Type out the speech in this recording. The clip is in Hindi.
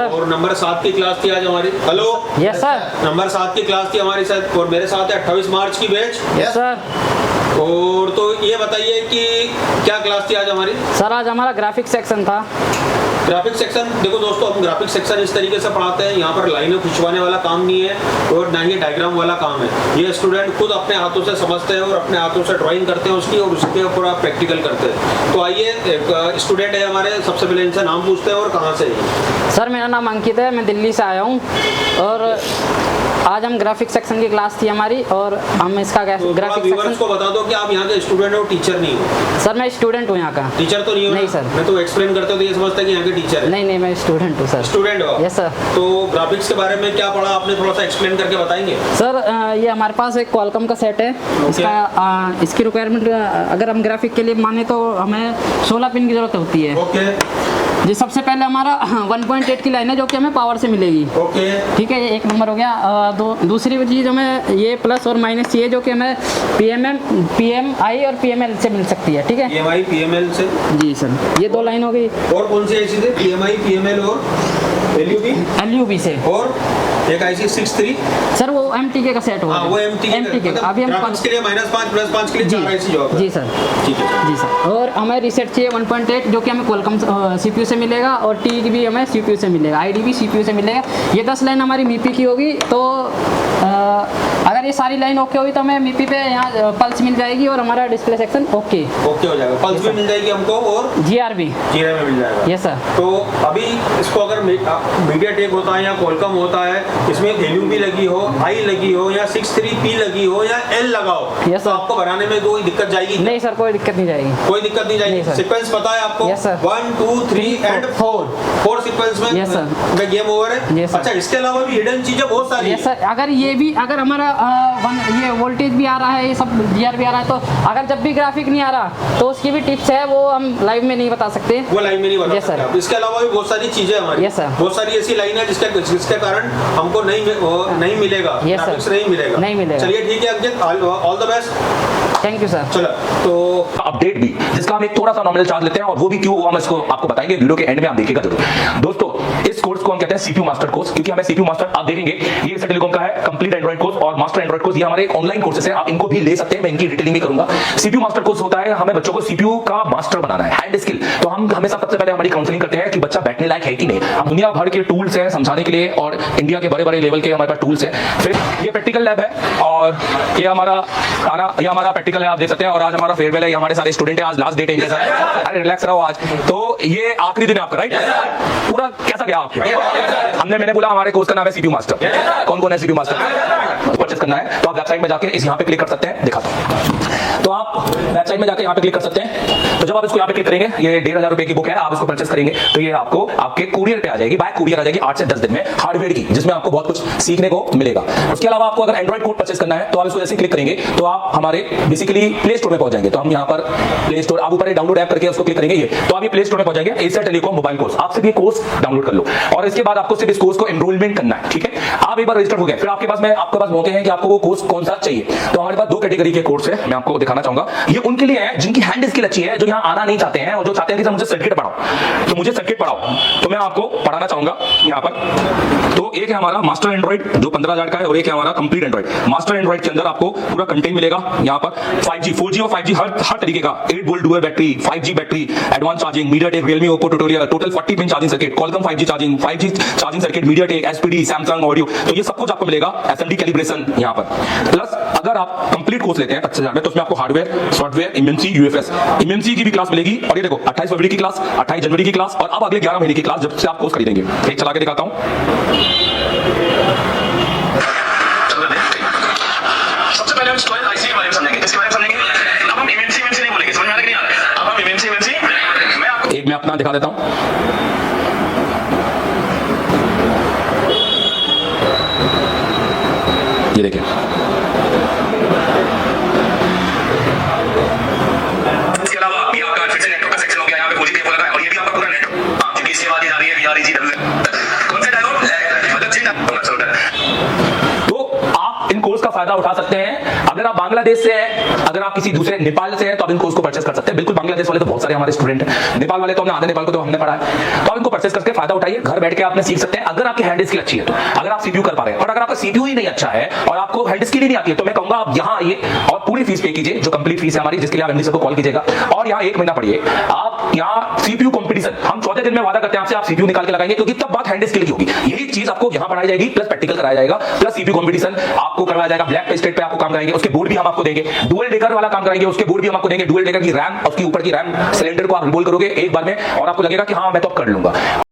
और नंबर 7 की क्लास थी आज हमारी। हेलो। Yes sir. नंबर 7 की क्लास थी हमारी साथ और मेरे साथ है 28 मार्च की बैच। Yes sir. और तो ये बताइए कि क्या क्लास थी आज हमारी? सर आज हमारा ग्राफिक सेक्शन था। ग्राफिक सेक्शन, देखो दोस्तों, हम ग्राफिक सेक्शन इस तरीके से पढ़ाते हैं, यहाँ पर लाइनें खिंचवाने वाला काम नहीं है और ना ही डायग्राम वाला काम है। ये स्टूडेंट खुद अपने हाथों से समझते हैं और अपने हाथों से ड्राइंग करते हैं उसकी और उसके ऊपर आप प्रैक्टिकल करते हैं। तो आइए, एक स्टूडेंट है हमारे, सबसे पहले इनसे नाम पूछते हैं और कहाँ से है। सर मेरा नाम अंकित है, मैं दिल्ली से आया हूँ और आज हम ग्राफिक सेक्शन की क्लास थी हमारी और हम इसका तो ग्राफिक व्यूअर्स सेक्शन। को बता दो कि आप यहाँ के स्टूडेंट हो, टीचर नहीं हो। सर मैं स्टूडेंट हूँ यहाँ का। टीचर तो नहीं हो? नहीं सर। मैं तो एक्सप्लेन करते हो तो ये समझता है कि यहाँ के टीचर है। नहीं मैं स्टूडेंट हूँ सर। स्टूडेंट हो? Yes sir. तो ग्राफिक्स के बारे में क्या पढ़ा आपने, थोड़ा सा एक्सप्लेन करके बताएंगे? सर ये हमारे पास एक क्वालकॉम का सेट है। इसका इसकी रिक्वायरमेंट अगर हम ग्राफिक के लिए माने तो हमें 16 पिन की जरूरत होती है। ओके। जी सबसे पहले हमारा 1.8 की लाइन है जो कि हमें पावर से मिलेगी। ओके। ठीक है, ये एक नंबर हो गया। दूसरी चीज़ हमें ये प्लस और माइनस चाहिए जो कि हमें PMI और PML से मिल सकती है। ठीक है, PMI PML से। जी सर, ये दो लाइन हो गई। और कौन सी ऐसी थी? PMI PML और LUB से। और एक IC 63। सर वो MTK का सेट होगा। वो MTK अभी हम ग्राफिक्स के लिए -5 +5 के लिए 4 IC जॉब है। जी सर। ठीक है जी सर। और हमें रीसेट चाहिए 1.8 जो कि हमें क्वालकॉम CPU से मिलेगा और T भी हमें CPU से मिलेगा, ID भी CPU से मिलेगा। ये 10 लाइन हमारी MIPI की होगी। तो अगर ये सारी लाइन ओके हुई तो हमें MIPI पे यहाँ पल्स मिल जाएगी और हमारा डिस्प्ले सेक्शन ओके हो जाएगा। पल्स भी मिल जाएगी हमको और GR भी में मिल जाएगा। Yes sir. तो अभी इसको अगर मीडियाटेक होता है या क्वालकॉम होता है, इसमें LUB लगी हो, I लगी हो या 63P लगी हो या L लगा हो, यस तो सर। आपको बनाने में कोई दिक्कत जाएगी? नहीं सर, कोई दिक्कत नहीं जाएगी। कोई दिक्कत नहीं जाएगी। नहीं सर। सीक्वेंस पता है आपको? Yes sir. 1 2 3 एंड 4 सीक्वेंस में। Yes sir. गेम ओवर है। Yes sir. अच्छा, इसके अलावा भी हिडन चीजें बहुत सारी यस सर। अगर हमारा ये वोल्टेज भी आ रहा है, ये सब GR भी आ रहा है, तो अगर जब भी ग्राफिक नहीं आ रहा तो उसकी भी टिप्स है, वो हम लाइव में नहीं बता सकते। वो लाइन में नहीं बता यस सर। सकते आप। इसके अलावा भी बहुत सारी चीजें हमारी। Yes sir. बहुत सारी ऐसी लाइन है जिसके कारण हमको नहीं मिलेगा, यस सर। ग्राफिक्स नहीं मिलेगा। नहीं मिलेगा। चलिए ठीक है Ankit, all the best. Thank you sir. चलो तो अपडेट भी, जिसका हम एक थोड़ा सा नॉमिनल चार्ज लेते हैं और वो भी क्यों, वो हम इसको आपको बताएंगे। वीडियो के एंड में आप देखिएगा जरूर। दोस्तों इस कोर्स को हम कहते हैं CPU मास्टर कोर्स, क्योंकि हमें CPU मास्टर आप देखेंगे ये इस टेलीकॉम का है, कंप्लीट एंड्रॉइड कोर्स और मास्टर एंड्रॉइड कोर्स। ये हमारे ऑनलाइन कोर्सेस है, आप इनको भी ले सकते हैं, मैं इनकी डिटेलिंग भी करूंगा। CPU मास्टर कोर्स होता है, हमें बच्चों को CPU का मास्टर बनाना है, हैंड स्किल। तो हम हमेशा सबसे पहले हमारी काउंसलिंग करते हैं कि बच्चा बैठने लायक है कि नहीं। हम दुनिया भर के टूल्स हैं समझाने के लिए और इंडिया के बड़े बड़े लेवल के हमारे पास टूल्स हैं। फिर ये प्रैक्टिकल लैब है और ये हमारा प्रैक्टिकल है, आप देख सकते हैं। और आज हमारा फेयरवेल है, हमारे सारे स्टूडेंट हैं, आज लास्ट डेट है। अरे रिलैक्स रहो आज, तो ये आखिरी दिन है आपका, राइट? पूरा कैसा गया आपका? मैंने बोला हमारे कोर्स का नाम है CPU मास्टर। कौन कौन है CPU मास्टर? परचेस करना है तो आप वेबसाइट में जाके इस यहाँ पे क्लिक कर सकते हैं, दिखाता हूं। तो आप वेबसाइट में जाके यहाँ पे क्लिक कर सकते हैं। तो जब आप इसको यहाँ पे क्लिक करेंगे, ये 1500 रुपए की बुक है, आप इसको परचेस करेंगे तो ये आपको आपके कुरियर पे आ जाएगी, बाय कुरियर आ जाएगी 8 से 10 दिन में, हार्डवेयर की, जिसमें आपको बहुत कुछ सीखने को मिलेगा। उसके अलावा आपको अगर एंड्रॉइड कोड परचेस करना है तो आप इसको जैसे क्लिक करेंगे तो आप हमारे बेसिकली प्ले स्टोर में पहुंच जाएंगे। तो हम यहाँ पर प्ले स्टोर, आप ऊपर डाउनलोड ऐप करके उसको क्लिक करेंगे, ये तो आप ये प्ले स्टोर में पहुंच जाएंगे। एशिया टेलीकॉम मोबाइल कोर्स, आप सिर्फ ये कोर्स डाउनलोड कर लो और इसके बाद आपको सिर्फ इस कोर्स को एनरोलमेंट करना है। ठीक है, आप एक बार रजिस्टर हो गए, फिर आपके पास मौके हैं कि आपको वो कोर्स कौन सा चाहिए। तो हमारे पास 2 कैटेगरी के कोर्स है, मैं आपको दिखाना चाहूंगा। ये उनके लिए है जिनकी हैंड स्किल अच्छी है, जो यहाँ आना नहीं चाहते हैं और जो चाहते हैं कि सर मुझे सर्किट पढ़ाओ, तो मुझे सर्किट पढ़ाओ, तो मैं आपको पढ़ाना चाहूंगा यहाँ पर। तो एक है हमारा मास्टर एंड्रॉइड जो 15,000 का है और एक है हमारा कंप्लीट एंड्रॉइड। मास्टर एंड्रॉइड के अंदर आपको पूरा कंटेंट मिलेगा यहाँ पर 5G 4G और 5G हर तरीके का, 8 volt dual battery, 5G battery, advance charging, MediaTek, Realme, Oppo tutorial, total 40 pin charging circuit, Qualcomm 5G charging, 5G charging circuit, MediaTek, SPD, Samsung audio, तो ये सब कुछ आपको मिलेगा। SMD कैलिब्रेशन यहाँ पर। प्लस अगर आप कंप्लीट कोर्स लेते हैं 25,000 में, तो उसमें आपको hardware, software, MMC, UFS, MMC की भी क्लास मिलेगी। और ये देखो 28 फरवरी की क्लास, 28 जनवरी की क्लास और अब अगले 11 महीने की क्लास, जब से आप कोर्स खरीदेंगे। एक चला के दिखाता हूं। सबसे पहले हम स्टोरेज आईसी के बारे में समझेंगे, इसके बारे में समझेंगे। अब हम MMC नहीं बोलेंगे, समझ में आ रहा है कि नहीं आ रहा है? अब हम MMC मैं आपको एक मैं अपना दिखा देता हूं। ये देखिए, इसके अलावा ये आपका फिर से नेटवर्क का सेक्शन हो गया, यहाँ पे OGPF लगा है और ये भी आपका पूरा नेटवर्क। हाँ, क्योंकि इसके बाद ये आ रही है VREGW, कौन सा डायोड मतलब जिन। तो आप इन कोर्स का फायदा उठा सकते हैं। अगर आप बांग्लादेश से हैं, अगर आप किसी दूसरे नेपाल से हैं, तो आप इनको उसको परचेस कर सकते हैं। बिल्कुल बांग्लादेश वाले तो बहुत सारे हमारे स्टूडेंट हैं, नेपाल वाले तो हमने आधे नेपाल को तो हमने पढ़ा है, तो आप इनको परचेस करके फायदा उठाइए, घर बैठ के आपने सीख सकते हैं अगर आपकी हैंड स्किल अच्छी है तो, अगर आप सीपीयू कर पा रहे हैं। और अगर आपका सीपीयू ही नहीं अच्छा है और आपको हैंड स्किल ही नहीं आती है, तो मैं कहूंगा आप यहाँ आइए और पूरी फीस पे कीजिए, जो कंप्लीट फीस है हमारी, जिसके लिए आप एमडी सर को कॉल कीजिएगा और यहाँ 1 महीना पढ़िए। आप यहाँ सीपीयू कंपटीशन हम 14 दिन में वादा करते हैं आपसे, आप सीपीयू निकाल के लगाएंगे, क्योंकि तब बात हैंड स्किल की होगी। यही चीज आपको यहाँ पढ़ाई जाएगी, प्लस प्रैक्टिकल कराया जाएगा, प्लस सीपीयू कंपटीशन आपको करवाया जाएगा, ब्लैक पे स्टेट पे आपको काम कराएंगे, उसके बोर्ड भी हम आपको देंगे, डुअल डेकर वाला काम कराएंगे, उसके बोर्ड भी हम आपको देंगे, डुअल डेकर की रैम, उसके ऊपर की रैम सिलेंडर को आप रिमूव करोगे एक बार में और आपको लगेगा कि हाँ मैं तो अब कर लूंगा।